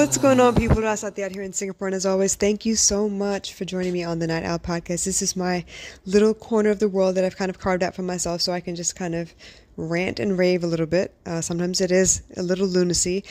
What's going on, people? Rasati out here in Singapore, and as always, thank you so much for joining me on the Night Owl podcast. This is my little corner of the world that I've kind of carved out for myself so I can just kind of rant and rave a little bit. Sometimes it is a little lunacy,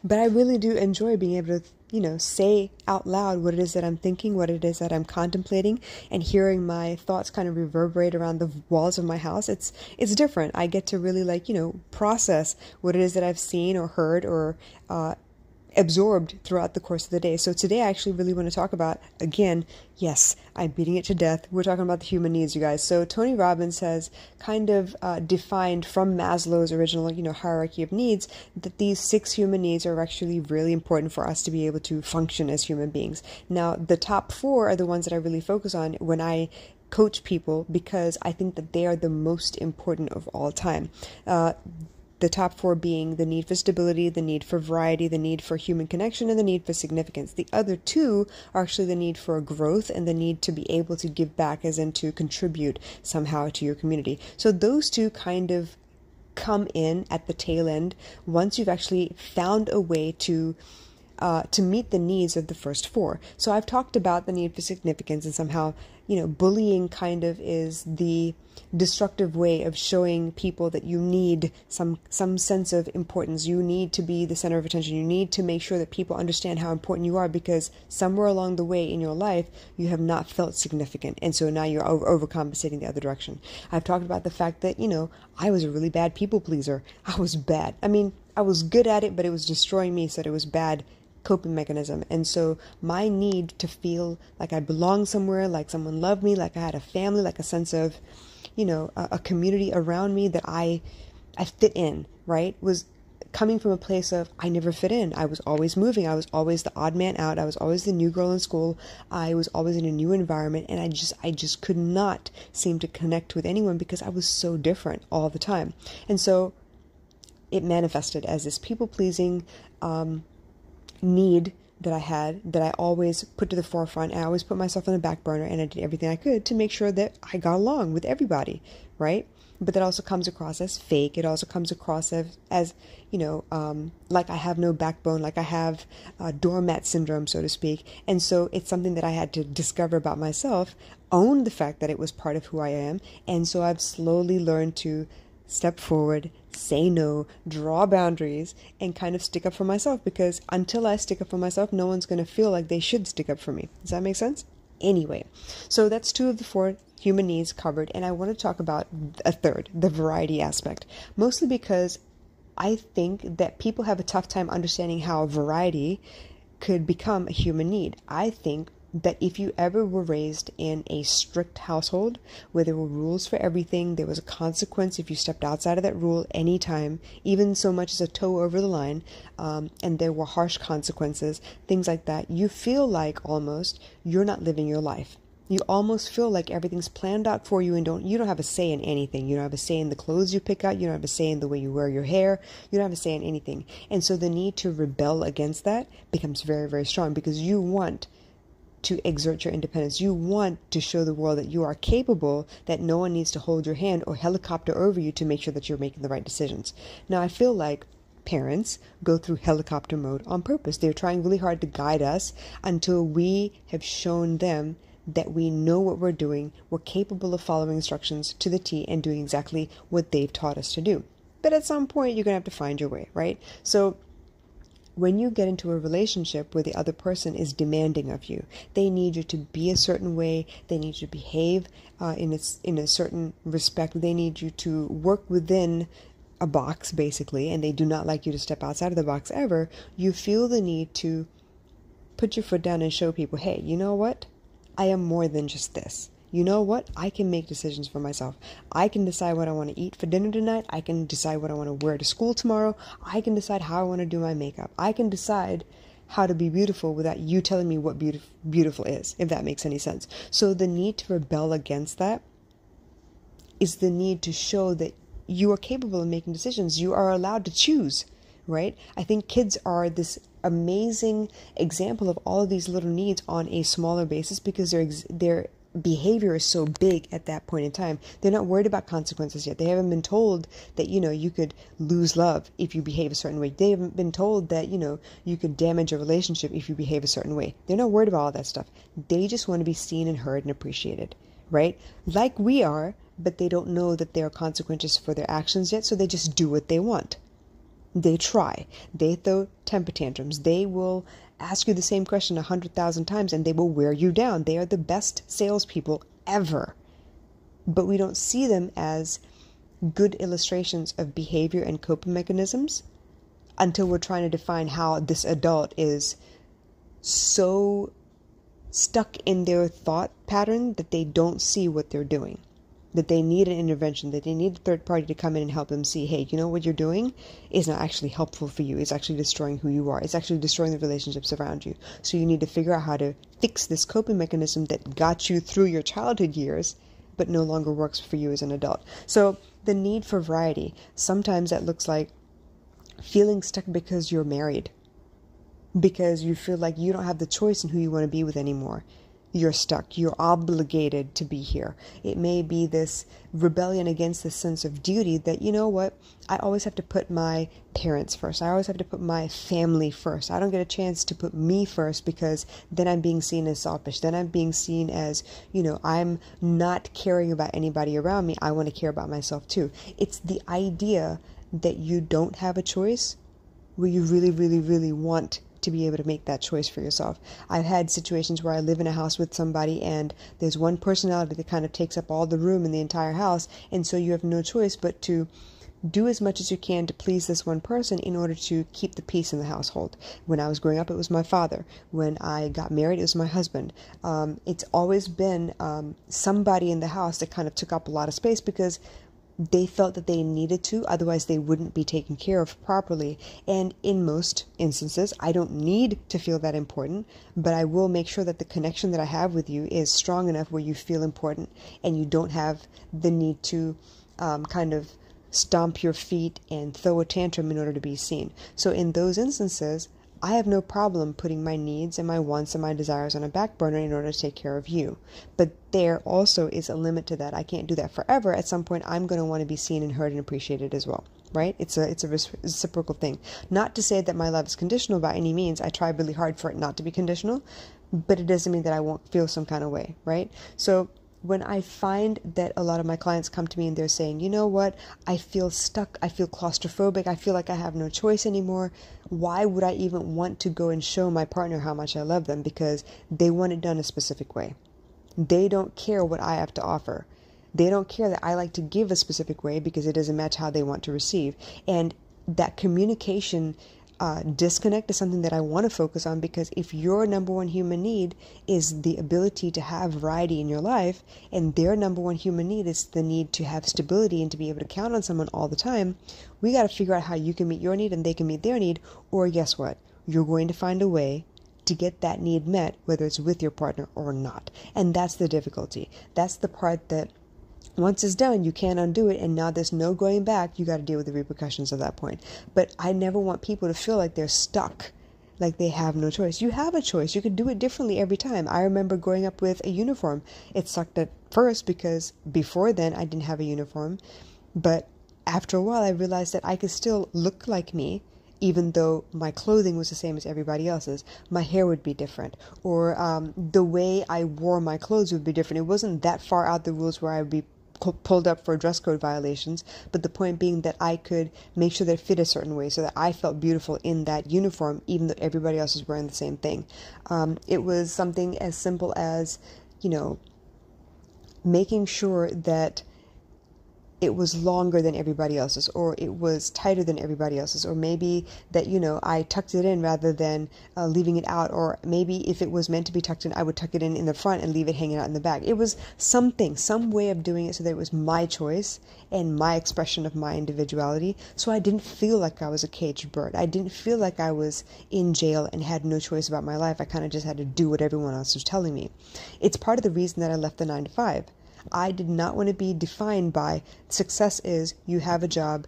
but I really do enjoy being able to, say out loud what it is that I'm thinking, what it is that I'm contemplating, and hearing my thoughts kind of reverberate around the walls of my house. It's different. I get to really process what it is that I've seen or heard or absorbed throughout the course of the day. So today I actually really want to talk about, again, yes, I'm beating it to death. We're talking about the human needs, you guys. So Tony Robbins has kind of defined from Maslow's original, hierarchy of needs, that these 6 human needs are actually really important for us to be able to function as human beings. Now, the top 4 are the ones that I really focus on when I coach people, because I think that they are the most important of all time. The top 4 being the need for stability, the need for variety, the need for human connection, and the need for significance. The other 2 are actually the need for growth and the need to be able to give back, as in to contribute somehow to your community. So those 2 kind of come in at the tail end once you've actually found a way to meet the needs of the first 4. So I've talked about the need for significance, and somehow, bullying kind of is the destructive way of showing people that you need some sense of importance. You need to be the center of attention. You need to make sure that people understand how important you are, because somewhere along the way in your life, you have not felt significant. And so now you're overcompensating the other direction. I've talked about the fact that, I was a really bad people pleaser. I was bad. I mean, I was good at it, but it was destroying me, so it was bad coping mechanism. And so my need to feel like I belong somewhere, like someone loved me, like I had a family, like a sense of, a community around me that I fit in, right, was coming from a place of I never fit in. I was always moving. I was always the odd man out. I was always the new girl in school. I was always in a new environment, and I just could not seem to connect with anyone because I was so different all the time. And so it manifested as this people-pleasing need that I had, that I always put to the forefront. I always put myself on the back burner, and I did everything I could to make sure that I got along with everybody, right? But that also comes across as fake. It also comes across as like I have no backbone, like I have doormat syndrome, so to speak. And so it's something that I had to discover about myself, own the fact that it was part of who I am. And so I've slowly learned to step forward, say no, draw boundaries, and kind of stick up for myself, because until I stick up for myself, no one's going to feel like they should stick up for me. Does that make sense? Anyway, so that's 2 of the 4 human needs covered, and I want to talk about a third, the variety aspect, mostly because I think that people have a tough time understanding how variety could become a human need. I think that if you ever were raised in a strict household where there were rules for everything, there was a consequence if you stepped outside of that rule anytime, even so much as a toe over the line, and there were harsh consequences, things like that, you feel like almost you're not living your life. You almost feel like everything's planned out for you, and you don't have a say in anything. You don't have a say in the clothes you pick out. You don't have a say in the way you wear your hair. You don't have a say in anything. And so the need to rebel against that becomes very, very strong, because you want to exert your independence. You want to show the world that you are capable, that no one needs to hold your hand or helicopter over you to make sure that you're making the right decisions. Now, I feel like parents go through helicopter mode on purpose. They're trying really hard to guide us until we have shown them that we know what we're doing, we're capable of following instructions to the T and doing exactly what they've taught us to do. But at some point, you're going to have to find your way, right? So when you get into a relationship where the other person is demanding of you, they need you to be a certain way, they need you to behave in a certain respect, they need you to work within a box, basically, and they do not like you to step outside of the box ever, you feel the need to put your foot down and show people, hey, you know what? I am more than just this. You know what? I can make decisions for myself. I can decide what I want to eat for dinner tonight. I can decide what I want to wear to school tomorrow. I can decide how I want to do my makeup. I can decide how to be beautiful without you telling me what beautiful is, if that makes any sense. So the need to rebel against that is the need to show that you are capable of making decisions. You are allowed to choose, right? I think kids are this amazing example of all of these little needs on a smaller basis, because they're behavior is so big at that point in time. They're not worried about consequences yet. They haven't been told that, you could lose love if you behave a certain way. They haven't been told that, you could damage a relationship if you behave a certain way. They're not worried about all that stuff. They just want to be seen and heard and appreciated, right? Like we are, but they don't know that there are consequences for their actions yet, so they just do what they want. They try. They throw temper tantrums. They will ask you the same question 100,000 times and they will wear you down. They are the best salespeople ever. But we don't see them as good illustrations of behavior and coping mechanisms until we're trying to define how this adult is so stuck in their thought pattern that they don't see what they're doing. That they need an intervention, that they need a third party to come in and help them see, hey, what you're doing is not actually helpful for you. It's actually destroying who you are. It's actually destroying the relationships around you. So you need to figure out how to fix this coping mechanism that got you through your childhood years, but no longer works for you as an adult. So the need for variety, sometimes that looks like feeling stuck because you're married, because you feel like you don't have the choice in who you want to be with anymore. You're stuck. You're obligated to be here. It may be this rebellion against this sense of duty that, I always have to put my parents first. I always have to put my family first. I don't get a chance to put me first because then I'm being seen as selfish. Then I'm being seen as, I'm not caring about anybody around me. I want to care about myself too. It's the idea that you don't have a choice where you really, really, really want to be able to make that choice for yourself. I've had situations where I live in a house with somebody and there's one personality that kind of takes up all the room in the entire house, and so you have no choice but to do as much as you can to please this one person in order to keep the peace in the household. When I was growing up, it was my father. When I got married, it was my husband. It's always been somebody in the house that kind of took up a lot of space because they felt that they needed to, otherwise they wouldn't be taken care of properly. And in most instances, I don't need to feel that important, but I will make sure that the connection that I have with you is strong enough where you feel important and you don't have the need to kind of stomp your feet and throw a tantrum in order to be seen. So in those instances, I have no problem putting my needs and my wants and my desires on a back burner in order to take care of you. But there also is a limit to that. I can't do that forever. At some point, I'm going to want to be seen and heard and appreciated as well, right? It's a reciprocal thing. Not to say that my love is conditional by any means. I try really hard for it not to be conditional, but it doesn't mean that I won't feel some kind of way, right? So when I find that a lot of my clients come to me and they're saying, you know what, I feel stuck, I feel claustrophobic, I feel like I have no choice anymore. Why would I even want to go and show my partner how much I love them? Because they want it done a specific way. They don't care what I have to offer. They don't care that I like to give a specific way because it doesn't match how they want to receive. And that communication disconnect is something that I want to focus on, because if your number one human need is the ability to have variety in your life, and their number one human need is the need to have stability and to be able to count on someone all the time, we got to figure out how you can meet your need and they can meet their need. Or guess what? You're going to find a way to get that need met, whether it's with your partner or not. And that's the difficulty. That's the part that once it's done, you can't undo it, and now there's no going back. You got to deal with the repercussions of that point. But I never want people to feel like they're stuck, like they have no choice. You have a choice. You can do it differently every time. I remember growing up with a uniform. It sucked at first because before then I didn't have a uniform. But after a while, I realized that I could still look like me, even though my clothing was the same as everybody else's. My hair would be different, or the way I wore my clothes would be different. It wasn't that far out the rules where I would be pulled up for dress code violations, but the point being that I could make sure that it fit a certain way so that I felt beautiful in that uniform, even though everybody else was wearing the same thing. It was something as simple as, making sure that it was longer than everybody else's, or it was tighter than everybody else's, or maybe that, I tucked it in rather than leaving it out, or maybe if it was meant to be tucked in, I would tuck it in the front and leave it hanging out in the back. It was some way of doing it so that it was my choice and my expression of my individuality, so I didn't feel like I was a caged bird. I didn't feel like I was in jail and had no choice about my life. I kind of just had to do what everyone else was telling me. It's part of the reason that I left the 9-to-5. I did not want to be defined by success is you have a job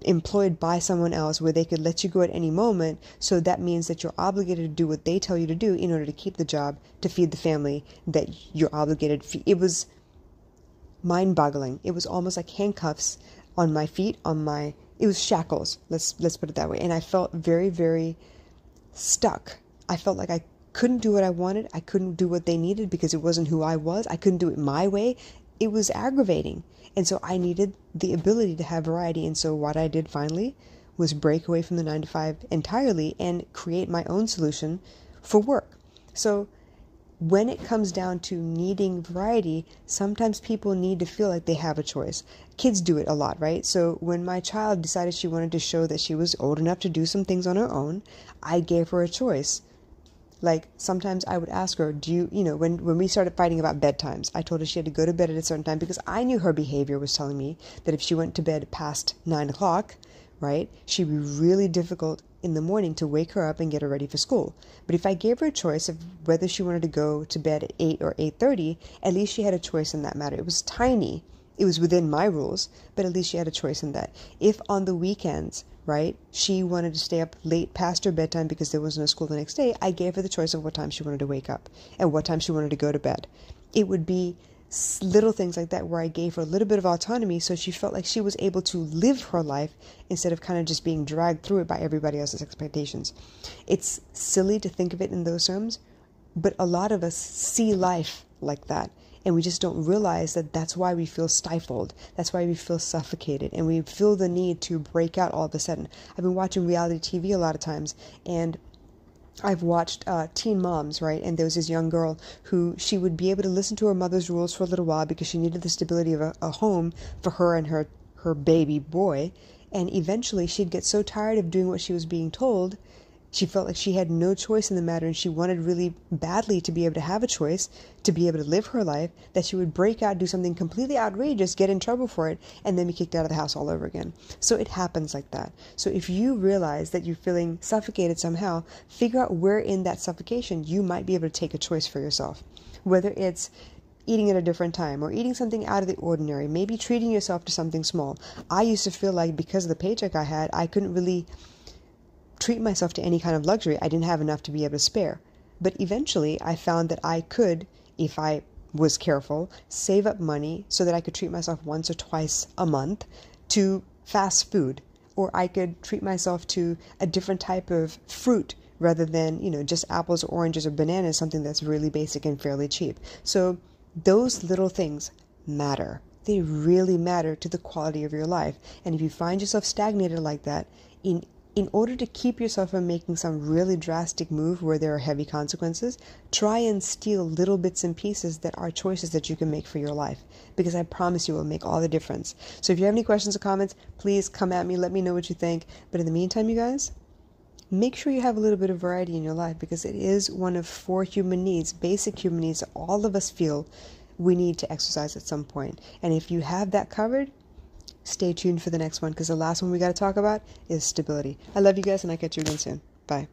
employed by someone else where they could let you go at any moment. So that means that you're obligated to do what they tell you to do in order to keep the job, to feed the family that you're obligated to feed. It was mind-boggling. It was almost like handcuffs on my feet, it was shackles. Let's put it that way. And I felt very, very stuck. I felt like I couldn't do what I wanted. I couldn't do what they needed because it wasn't who I was. I couldn't do it my way. It was aggravating. And so I needed the ability to have variety. And so what I did finally was break away from the 9 to 5 entirely and create my own solution for work. So when it comes down to needing variety, sometimes people need to feel like they have a choice. Kids do it a lot, right? So when my child decided she wanted to show that she was old enough to do some things on her own, I gave her a choice. Like sometimes I would ask her, when we started fighting about bedtimes, I told her she had to go to bed at a certain time because I knew her behavior was telling me that if she went to bed past 9 o'clock, right, she'd be really difficult in the morning to wake her up and get her ready for school. But if I gave her a choice of whether she wanted to go to bed at 8 or 8:30, at least she had a choice in that matter. It was tiny. It was within my rules, but at least she had a choice in that. If on the weekends, right, she wanted to stay up late past her bedtime because there was no school the next day, I gave her the choice of what time she wanted to wake up and what time she wanted to go to bed. It would be little things like that where I gave her a little bit of autonomy so she felt like she was able to live her life instead of kind of just being dragged through it by everybody else's expectations. It's silly to think of it in those terms, but a lot of us see life like that. And we just don't realize that that's why we feel stifled. That's why we feel suffocated. And we feel the need to break out all of a sudden. I've been watching reality TV a lot of times, and I've watched Teen Moms, right? And there was this young girl who she would be able to listen to her mother's rules for a little while because she needed the stability of a home for her and her baby boy. And eventually she'd get so tired of doing what she was being told, she felt like she had no choice in the matter, and she wanted really badly to be able to have a choice, to be able to live her life, that she would break out, do something completely outrageous, get in trouble for it, and then be kicked out of the house all over again. So it happens like that. So if you realize that you're feeling suffocated somehow, figure out where in that suffocation you might be able to take a choice for yourself. Whether it's eating at a different time or eating something out of the ordinary, maybe treating yourself to something small. I used to feel like because of the paycheck I had, I couldn't really treat myself to any kind of luxury. I didn't have enough to be able to spare. But eventually I found that I could, if I was careful, save up money so that I could treat myself once or twice a month to fast food, or I could treat myself to a different type of fruit rather than, just apples or oranges or bananas, something that's really basic and fairly cheap. So those little things matter. They really matter to the quality of your life. And if you find yourself stagnated like that, in order to keep yourself from making some really drastic move where there are heavy consequences, try and steal little bits and pieces that are choices that you can make for your life, because I promise you it will make all the difference. So if you have any questions or comments, please come at me, let me know what you think. But in the meantime, you guys, make sure you have a little bit of variety in your life, because it is one of 4 human needs, basic human needs that all of us feel we need to exercise at some point. And if you have that covered, stay tuned for the next one, because the last one we got to talk about is stability. I love you guys, and I'll catch you again soon. Bye.